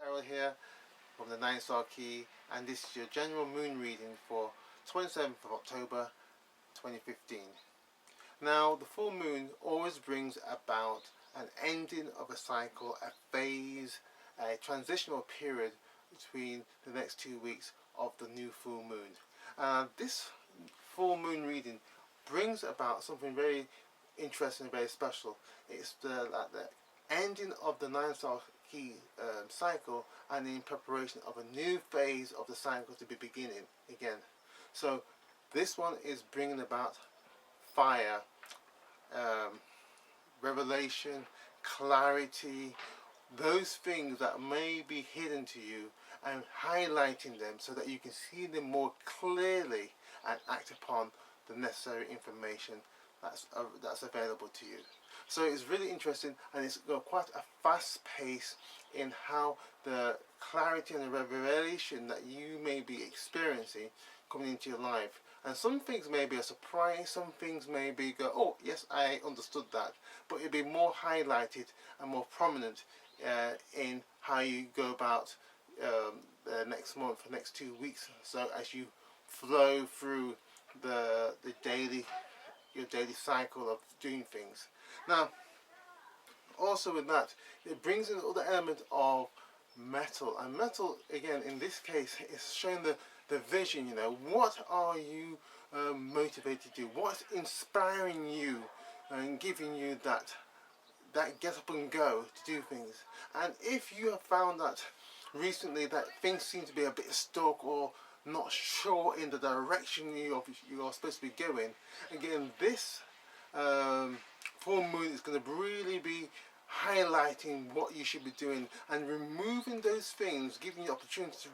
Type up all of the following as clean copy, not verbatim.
Harold here from the 9 Star Key, and this is your general moon reading for 27th of October 2015. Now, the full moon always brings about an ending of a cycle, a phase, a transitional period between the next 2 weeks of the new full moon. This full moon reading brings about something very interesting and very special. It's the ending of the 9 Star Key cycle, and in preparation of a new phase of the cycle to be beginning again. So this one is bringing about fire, revelation, clarity, those things that may be hidden to you, and highlighting them so that you can see them more clearly and act upon the necessary information that's available to you. So it's really interesting, and it's got quite a fast pace in how the clarity and the revelation that you may be experiencing coming into your life. And some things may be a surprise, some things may be go, oh yes, I understood that, but it'll be more highlighted and more prominent in how you go about the next month, the next 2 weeks. So as you flow through your daily cycle of doing things. Now, also with that, it brings in other element of metal, and metal again in this case is showing the vision. You know, what are you motivated to do? What's inspiring you and giving you that get up and go to do things? And if you have found that recently that things seem to be a bit stuck or not sure in the direction you are supposed to be going, again this full moon is going to really be highlighting what you should be doing and removing those things, giving you the opportunity to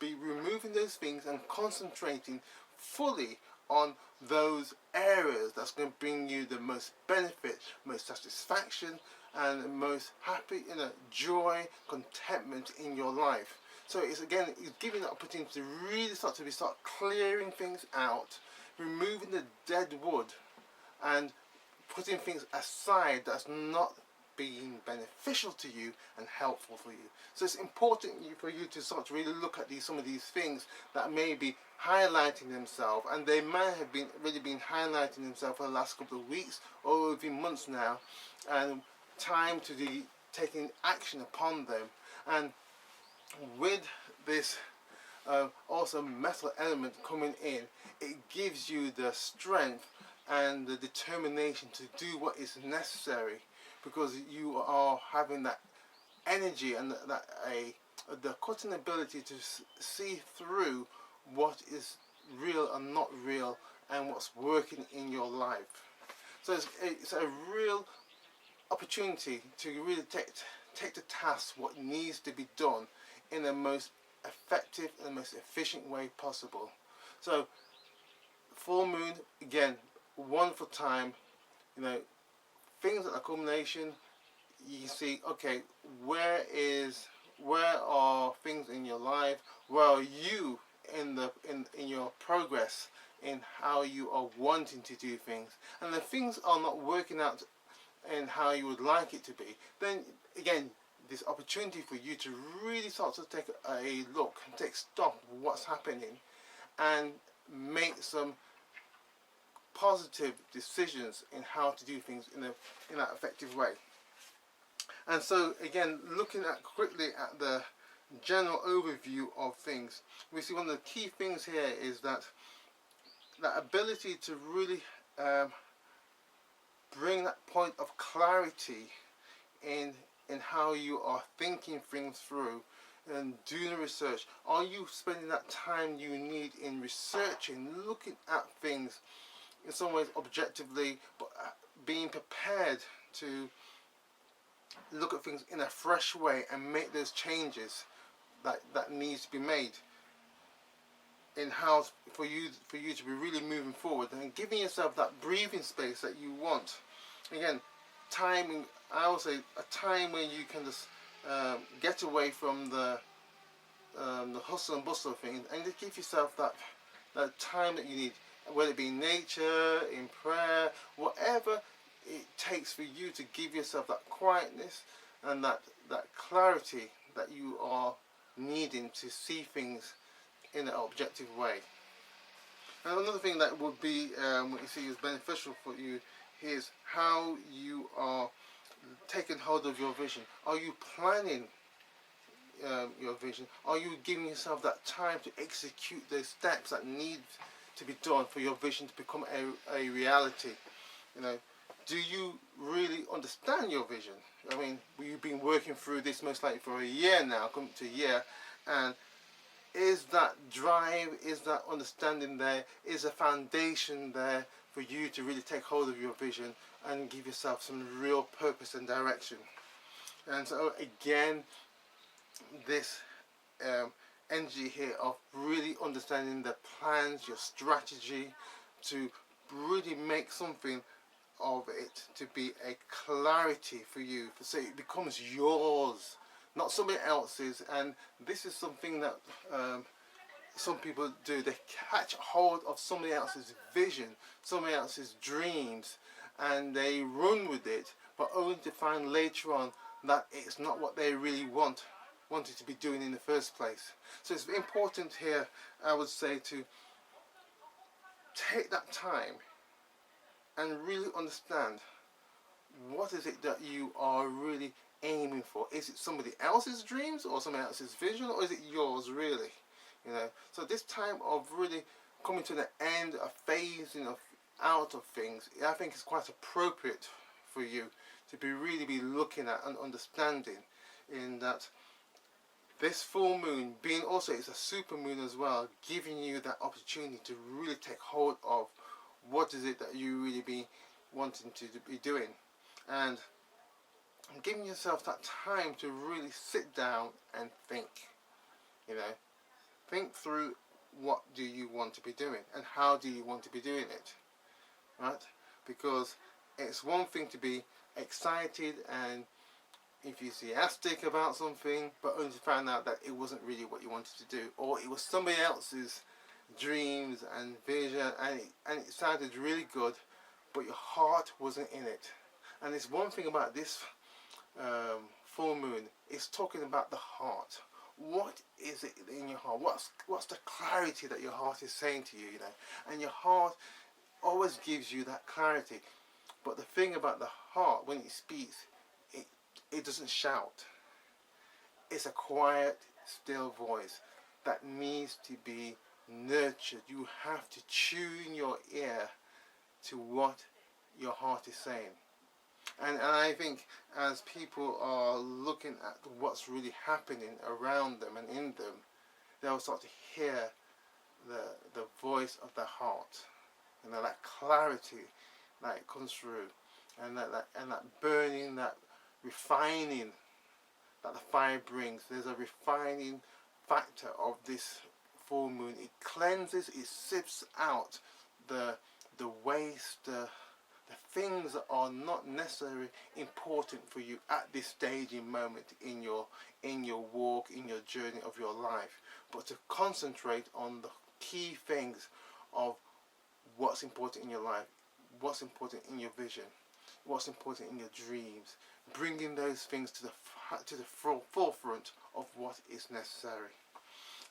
be removing those things and concentrating fully on those areas that's going to bring you the most benefit, most satisfaction, and most happy, joy, contentment in your life. So it's giving the opportunity to really start clearing things out, removing the dead wood, and putting things aside that's not being beneficial to you and helpful for you. So it's important for you to start to really look at some of these things that may be highlighting themselves, and they may have really been highlighting themselves for the last couple of weeks or even months now, and time to be taking action upon them. And with this also metal element coming in, it gives you the strength and the determination to do what is necessary, because you are having that energy and the cutting ability to see through what is real and not real, and what's working in your life. So it's a real opportunity to really take to task what needs to be done in the most effective and most efficient way possible. So full moon, again, wonderful time. Things at accumulation, you see, okay, where are things in your life? Where are you in your progress in how you are wanting to do things? And if things are not working out in how you would like it to be, then again, this opportunity for you to really start to take a look and take stock of what's happening and make some positive decisions in how to do things in that effective way. And so again, looking quickly at the general overview of things, we see one of the key things here is that ability to really bring that point of clarity in how you are thinking things through and doing the research. Are you spending that time you need in researching, looking at things in some ways objectively, but being prepared to look at things in a fresh way and make those changes that needs to be made in how for you to be really moving forward and giving yourself that breathing space that you want. Again, timing, I would say a time when you can just get away from the hustle and bustle of things, and just give yourself that time that you need, whether it be in nature, in prayer, whatever it takes for you to give yourself that quietness and that clarity that you are needing to see things in an objective way. And another thing that would be what you see is beneficial for you is how you are taking hold of your vision. Are you planning your vision? Are you giving yourself that time to execute those steps that need to be done for your vision to become a reality? You know, do you really understand your vision? I mean, you've been working through this most likely for a year now, coming to a year, and is that drive, is that understanding there, is a foundation there for you to really take hold of your vision and give yourself some real purpose and direction? And so again, this energy here of really understanding the plans, your strategy, to really make something of it to be a clarity for you, so it becomes yours, not somebody else's. And this is something that some people do. They catch hold of somebody else's vision, somebody else's dreams, and they run with it, but only to find later on that it's not what they really wanted to be doing in the first place. So it's important here, I would say, to take that time and really understand what is it that you are really aiming for. Is it somebody else's dreams or somebody else's vision, or is it yours really? You know, so this time of really coming to the end, a phasing of out of things, I think is quite appropriate for you to really be looking at and understanding, in that this full moon being also, it's a super moon as well, giving you that opportunity to really take hold of what is it that you really be wanting to be doing, and giving yourself that time to really sit down and think. You know, think through what do you want to be doing and how do you want to be doing it, right? Because it's one thing to be excited and enthusiastic about something, but only to find out that it wasn't really what you wanted to do, or it was somebody else's dreams and vision, and it sounded really good, but your heart wasn't in it. And it's one thing about this full moon, it's talking about the heart. What is it in your heart? What's the clarity that your heart is saying to you? You know, and your heart always gives you that clarity. But the thing about the heart, when it speaks, it doesn't shout. It's a quiet, still voice that needs to be nurtured. You have to tune your ear to what your heart is saying. And I think as people are looking at what's really happening around them and in them, they'll start to hear the voice of their heart. You know, that clarity that comes through, and that burning, that refining that the fire brings. There's a refining factor of this full moon. It cleanses, it sifts out the waste, the things that are not necessarily important for you at this stage in moment in your walk, in your journey of your life, but to concentrate on the key things of what's important in your life, what's important in your vision, what's important in your dreams, bringing those things to the forefront of what is necessary.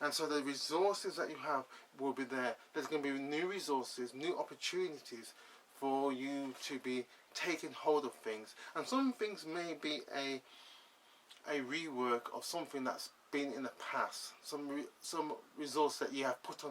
And so the resources that you have will be there. There's going to be new resources, new opportunities for you to be taking hold of things. And some things may be a rework of something that's been in the past, some resource that you have put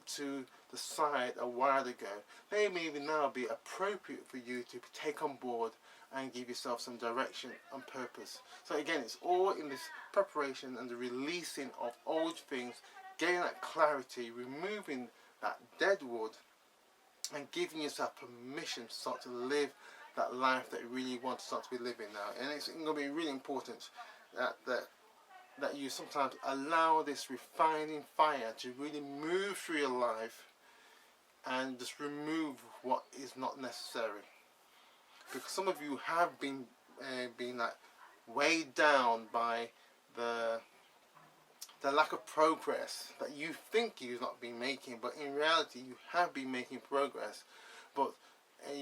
to the side a while ago. They may now be appropriate for you to take on board and give yourself some direction and purpose. So again, it's all in this preparation and the releasing of old things, getting that clarity, removing that dead wood, and giving yourself permission to start to live that life that you really want to start to be living now. And it's going to be really important that you sometimes allow this refining fire to really move through your life and just remove what is not necessary. Because some of you have been like weighed down by the lack of progress that you think you've not been making, but in reality you have been making progress, but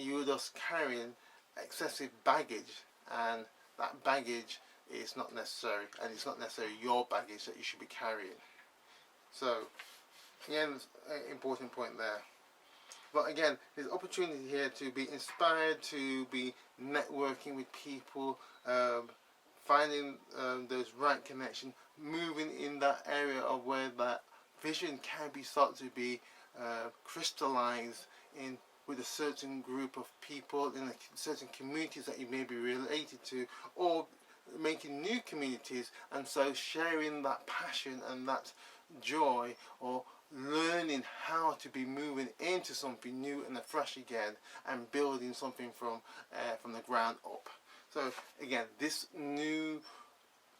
you're just carrying excessive baggage, and that baggage it's not necessary, and it's not necessarily your baggage that you should be carrying. So again, important point there. But again, there's opportunity here to be inspired, to be networking with people, finding those right connections, moving in that area of where that vision can be started to be crystallized in with a certain group of people in certain communities that you may be related to, or making new communities, and so sharing that passion and that joy, or learning how to be moving into something new and fresh again, and building something from the ground up. So again, this new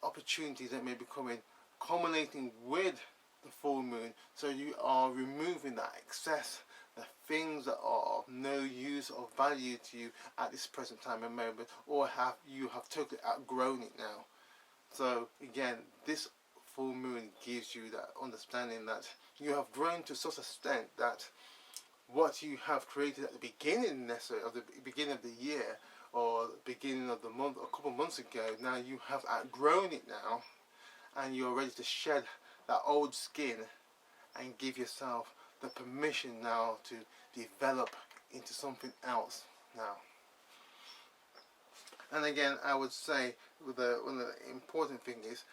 opportunities that may be coming, culminating with the full moon, so you are removing that excess, the things that are of no use or value to you at this present time and moment, or you have totally outgrown it now. So again, this full moon gives you that understanding that you have grown to such an extent that what you have created at the beginning, necessarily of the beginning of the year or beginning of the month, a couple of months ago, now you have outgrown it now, and you're ready to shed that old skin and give yourself the permission now to develop into something else now. And again, I would say one of the important thing is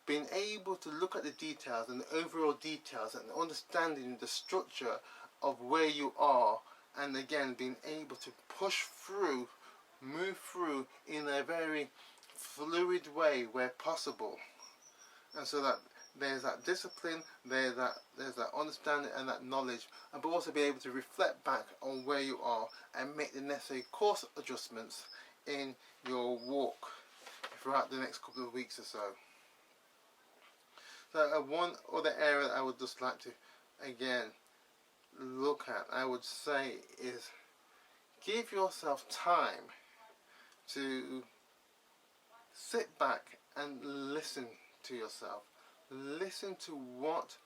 being able to look at the details and the overall details and understanding the structure of where you are, and again being able to push through, move through in a very fluid way where possible, and so that there's that discipline, there's that understanding and that knowledge, but also be able to reflect back on where you are and make the necessary course adjustments in your walk throughout the next couple of weeks or so. So one other area I would just like to again look at, I would say, is give yourself time to sit back and listen to yourself. Listen to what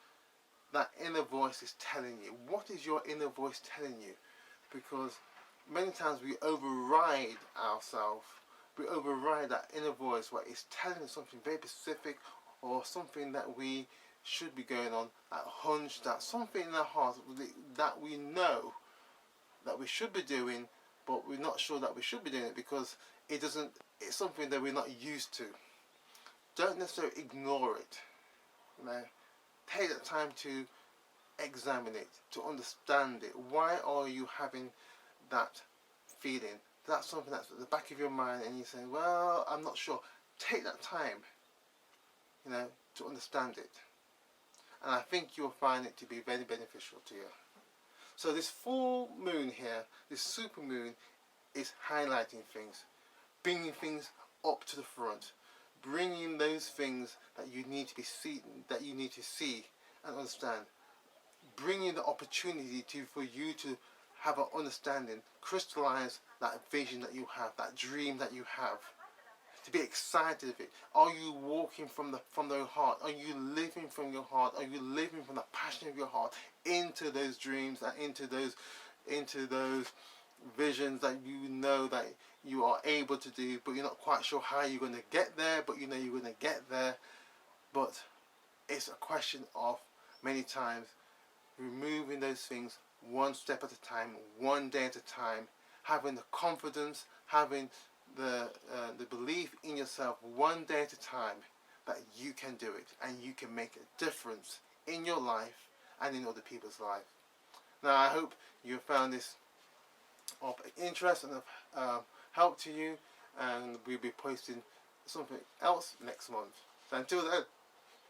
that inner voice is telling you. What is your inner voice telling you? Because many times we override ourselves. We override that inner voice where it's telling us something very specific, or something that we should be going on, that hunch, that something in our heart that we know that we should be doing, but we're not sure that we should be doing it because it's something that we're not used to. Don't necessarily ignore it. You know, take the time to examine it, to understand it. Why are you having that feeling? That's something that's at the back of your mind, and you're saying, well, I'm not sure. Take that time, you know, to understand it. And I think you'll find it to be very beneficial to you. So this full moon here, this super moon, is highlighting things, bringing things up to the front, bringing those things that you need to see and understand, bringing the opportunity for you to have an understanding, crystallize that vision that you have, that dream that you have, to be excited of it. Are you walking from the heart? Are you living from your heart? Are you living from the passion of your heart into those dreams and into those visions that you know that you are able to do, but you're not quite sure how you're going to get there, but you know you're going to get there. But it's a question of many times removing those things one step at a time, one day at a time, having the confidence, having the belief in yourself one day at a time that you can do it and you can make a difference in your life and in other people's lives. Now I hope you found this of interest and of help to you, and we'll be posting something else next month. So until then,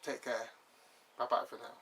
take care. Bye bye for now.